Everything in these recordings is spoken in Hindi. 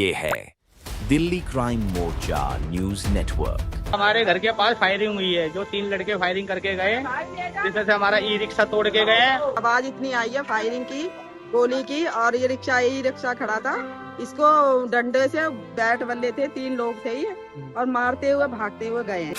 ये है दिल्ली क्राइम मोर्चा न्यूज नेटवर्क। हमारे घर के पास फायरिंग हुई है, जो 3 लड़के फायरिंग करके गए, जिसमें से हमारा ई रिक्शा तोड़ के गए। आवाज इतनी आई है फायरिंग की, गोली की, और ये ई रिक्शा खड़ा था, इसको डंडे से बैट बल्ले थे, 3 लोग थे ये, और मारते हुए भागते हुए गए हैं।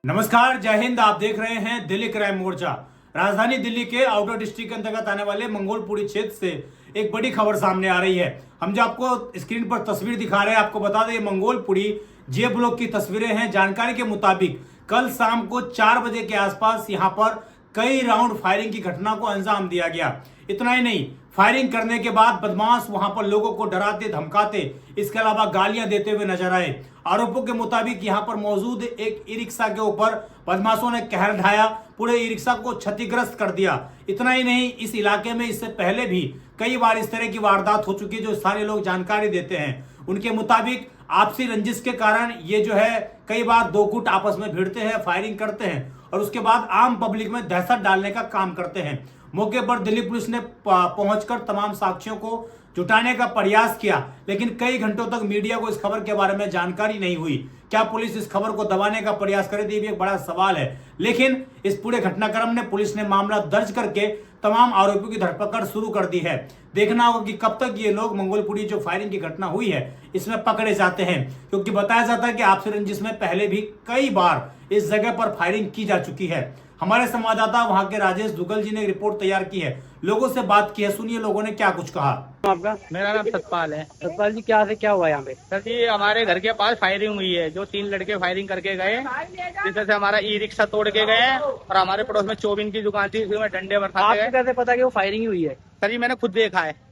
नमस्कार, जय हिंद। आप देख रहे हैं दिल्ली क्राइम मोर्चा। राजधानी दिल्ली के आउटर डिस्ट्रिक्ट के अंतर्गत आने वाले मंगोलपुरी क्षेत्र से एक बड़ी खबर सामने आ रही है। हम जो आपको स्क्रीन पर तस्वीर दिखा रहे हैं, आपको बता दें मंगोलपुरी जे ब्लॉक की तस्वीरें हैं। जानकारी के मुताबिक कल शाम को 4 बजे के आसपास यहां पर कई राउंड फायरिंग की घटना को अंजाम दिया गया। इतना ही नहीं, फायरिंग करने के बाद बदमाश वहां पर लोगों को डराते धमकाते, इसके अलावा गालियां देते हुए नजर आए। आरोपों के मुताबिक यहां पर मौजूद एक ई रिक्शा के ऊपर बदमाशों ने कहर ढाया, पूरे ई रिक्शा को क्षतिग्रस्त कर दिया। इतना ही नहीं, इस इलाके में इससे पहले भी कई बार इस तरह की वारदात हो चुकी है, जो स्थानीय लोग जानकारी देते हैं। उनके मुताबिक आपसी रंजिश के कारण ये जो है कई बार दो गुट आपस में भिड़ते हैं, फायरिंग करते हैं और उसके बाद आम पब्लिक में दहशत डालने का काम करते हैं। मौके पर दिल्ली पुलिस ने पहुंचकर तमाम साक्ष्यों को जुटाने का प्रयास किया, लेकिन कई घंटों तक मीडिया को इस खबर के बारे में जानकारी नहीं हुई। क्या पुलिस इस खबर को दबाने का प्रयास करे, ये भी एक बड़ा सवाल है। लेकिन इस पूरे घटनाक्रम में पुलिस ने मामला दर्ज करके तमाम आरोपियों की धरपकड़ शुरू कर दी है। देखना होगा कि कब तक ये लोग मंगोलपुरी जो फायरिंग की घटना हुई है इसमें पकड़े जाते हैं, क्योंकि बताया जाता है कि आपसी रंजिश में पहले भी कई बार इस जगह पर फायरिंग की जा चुकी है। हमारे संवाददाता वहां के राजेश दुगल जी ने एक रिपोर्ट तैयार की है, लोगों से बात की है। सुनिए लोगों ने क्या कुछ कहा। आपका? मेरा नाम सतपाल है। सतपाल जी, क्या से क्या हुआ यहाँ पे? सर जी, हमारे घर के पास फायरिंग हुई है, जो 3 लड़के फायरिंग करके गए, जिसमें से हमारा ई रिक्शा तोड़ के गए, और हमारे पड़ोस में चौबिन की दुकान थी, उसमें डंडे बरसाते आपको गए। कैसे पता कि वो फायरिंग हुई है? सर जी, मैंने खुद देखा है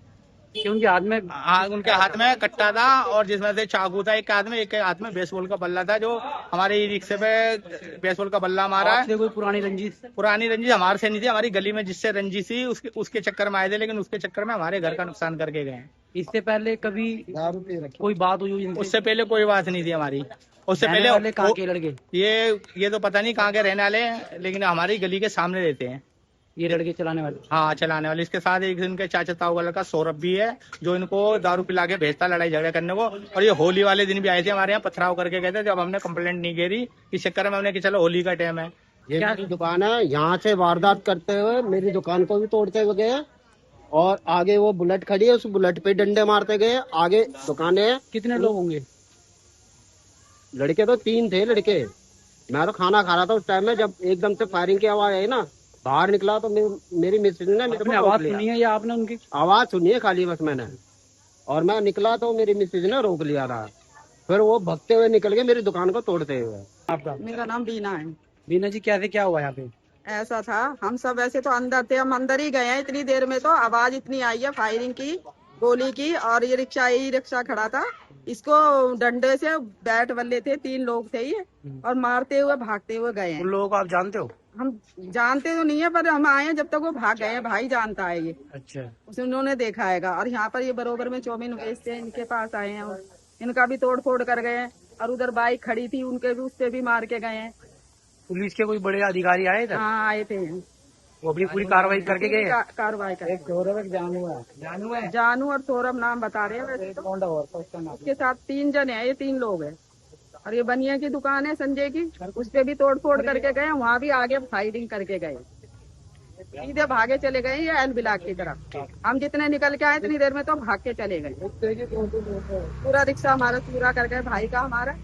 कि उनके हाथ में उनके हाथ में कट्टा था, और जिसमें से चाकू था एक हाथ में, एक हाथ में बेसबॉल का बल्ला था, जो हमारे ई रिक्शे पे बेसबॉल का बल्ला मारा है। आपसे कोई पुरानी रंजिश? पुरानी रंजिश हमारे से नहीं थी, हमारी गली में जिससे रंजिश थी उसके चक्कर में आए थे, लेकिन उसके चक्कर में हमारे घर का नुकसान करके गए हैं। इससे पहले कभी कोई बात हुई इनसे? उससे पहले कोई बात नहीं थी हमारी। उससे रहने पहले वाले कहाँ के लड़के? ये तो पता नहीं कहाँ के रहने वाले हैं, लेकिन हमारी गली के सामने रहते हैं ये लड़के चलाने वाले? हाँ, चलाने वाले। इसके साथ एक इनके चाचा ताऊ वाला का सौरभ भी है, जो इनको दारू पिला के भेजता लड़ाई झगड़ा करने को। और ये होली वाले दिन भी आए थे हमारे यहाँ, पथराव करके गए थे। जब हमने कंप्लेंट नहीं करी, इस चक्कर में हमने कि चलो होली का टाइम है। ये मेरी दुकान है, यहाँ से वारदात करते हुए मेरी दुकान को भी तोड़ते हुए गए, और आगे वो बुलेट खड़ी है, उस बुलेट पे डंडे मारते गए। आगे दुकानें हैं। कितने लोग होंगे? लड़के तो 3 थे लड़के। मैं तो खाना खा रहा था उस टाइम में, जब एकदम से फायरिंग की आवाज आई ना, बाहर निकला तो मेरी मिसेज ने मेरे को आवाज सुनी है या आपने उनकी आवाज सुनी है खाली बस मैंने, और मैं निकला तो मेरी मिसेज ने रोक लिया था। फिर वो भगते हुए निकल गए मेरी दुकान को तोड़ते हुए। आपका? मेरा नाम बीना है। बीना जी, क्या से क्या हुआ यहाँ पे? ऐसा था, हम सब ऐसे तो अंदर थे, हम अंदर ही गए हैं। इतनी देर में तो आवाज इतनी आई है फायरिंग की, गोली की, और ये ई रिक्शा खड़ा था, इसको डंडे से बैट बल्ले थे, 3 लोग थे ये, और मारते हुए भागते हुए गए हैं। उन लोगों को आप जानते हो? हम जानते तो नहीं है, पर हम आए हैं जब तक वो भाग गए हैं। भाई जानता है ये, अच्छा। उसे उन्होंने देखा है। और यहाँ पर ये बरोबर में चौमिन बेचते हैं, इनके पास आए हैं, इनका भी तोड़ फोड़ कर गए हैं। और उधर बाइक खड़ी थी, उनके भी उससे भी मार के गए हैं। पुलिस के कोई बड़े अधिकारी आए थे? हाँ, आए थे। वो अपनी पूरी कार्रवाई करके गए? कार्रवाई कर। जानू और सौरभ नाम बता रहे हैं वैसे तो। उसके साथ 3 जन है, ये 3 लोग हैं। और ये बनिया की दुकान है संजय की, उस पे भी तोड़ फोड़ करके गए, वहाँ भी आगे फायरिंग करके गए, सीधे भागे चले गए ये एल ब्लॉक की तरफ। हम जितने निकल के आए इतनी देर में तो भाग के चले गए। पूरा रिक्शा हमारा पूरा कर गए, भाई का हमारा,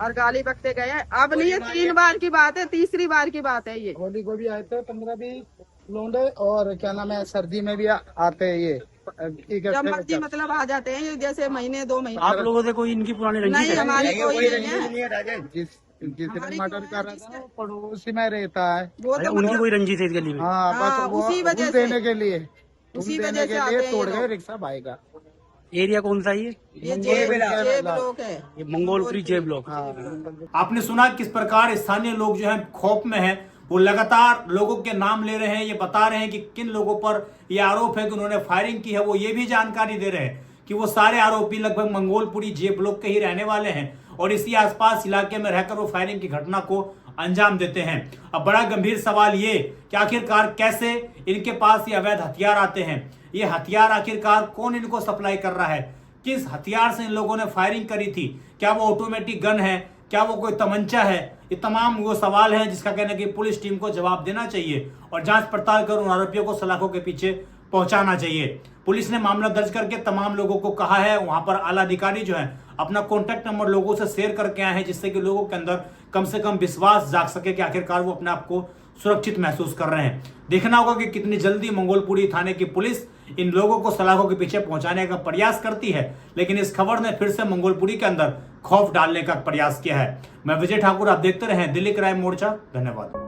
और गाली बकते गए। अब नहीं, ये 3 बार की बात है, तीसरी बार की बात है ये। होली को भी आए थे 15-20 लोंडे, और क्या नाम है, सर्दी में भी आते हैं ये। जब मर्जी मतलब आ जाते हैं ये, जैसे महीने 2 महीने। आप लोगों से कोई इनकी पुरानी रंजिश नहीं, है? हमारी कोई नहीं है। जिसने मर्डर कर रहा था वो पड़ोसी में रहता है। वो अच्छा, तो उनकी कोई रंजिश है इस गली में? हाँ, हाँ, बस वो उसी वजह से। देने के लिए उसी वजह देने से के आते लिए हैं तोड़ ये गए लोग। रिक्शा भाई का। एरिया कौन सा है ये? ये जे ब्लॉक है, ये मंगोलपुरी जे ब्लॉक। आपने सुना किस प्रकार स्थानीय लोग जो हैं खौफ में हैं। वो लगातार लोगों के नाम ले रहे हैं, ये बता रहे हैं कि किन लोगों पर ये आरोप है कि उन्होंने फायरिंग की है। वो ये भी जानकारी दे रहे हैं कि वो सारे आरोपी लगभग मंगोलपुरी जे ब्लॉक के ही रहने वाले हैं, और इसी आसपास इलाके में रहकर वो फायरिंग की घटना को अंजाम देते हैं। अब बड़ा गंभीर सवाल ये कि आखिरकार कैसे इनके पास ये अवैध हथियार आते हैं, ये हथियार आखिरकार कौन इनको सप्लाई कर रहा है, किस हथियार से इन लोगों ने फायरिंग करी थी, क्या वो ऑटोमेटिक गन है, क्या वो कोई तमंचा है, ये तमाम वो सवाल हैं जिसका कहना है कि पुलिस टीम को जवाब देना चाहिए और जांच पड़ताल कर उन आरोपियों को सलाखों के पीछे पहुंचाना चाहिए। पुलिस ने मामला दर्ज करके तमाम लोगों को कहा है, वहां पर आला अधिकारी जो है अपना कॉन्टैक्ट नंबर लोगों से शेयर करके आए हैं, जिससे कि लोगों के अंदर कम से कम विश्वास जाग सके कि आखिरकार वो अपने आप को सुरक्षित महसूस कर रहे हैं। देखना होगा कि कितनी जल्दी मंगोलपुरी थाने की पुलिस इन लोगों को सलाखों के पीछे पहुंचाने का प्रयास करती है, लेकिन इस खबर ने फिर से मंगोलपुरी के अंदर खौफ डालने का प्रयास किया है। मैं विजय ठाकुर, आप देखते रहें दिल्ली क्राइम मोर्चा। धन्यवाद।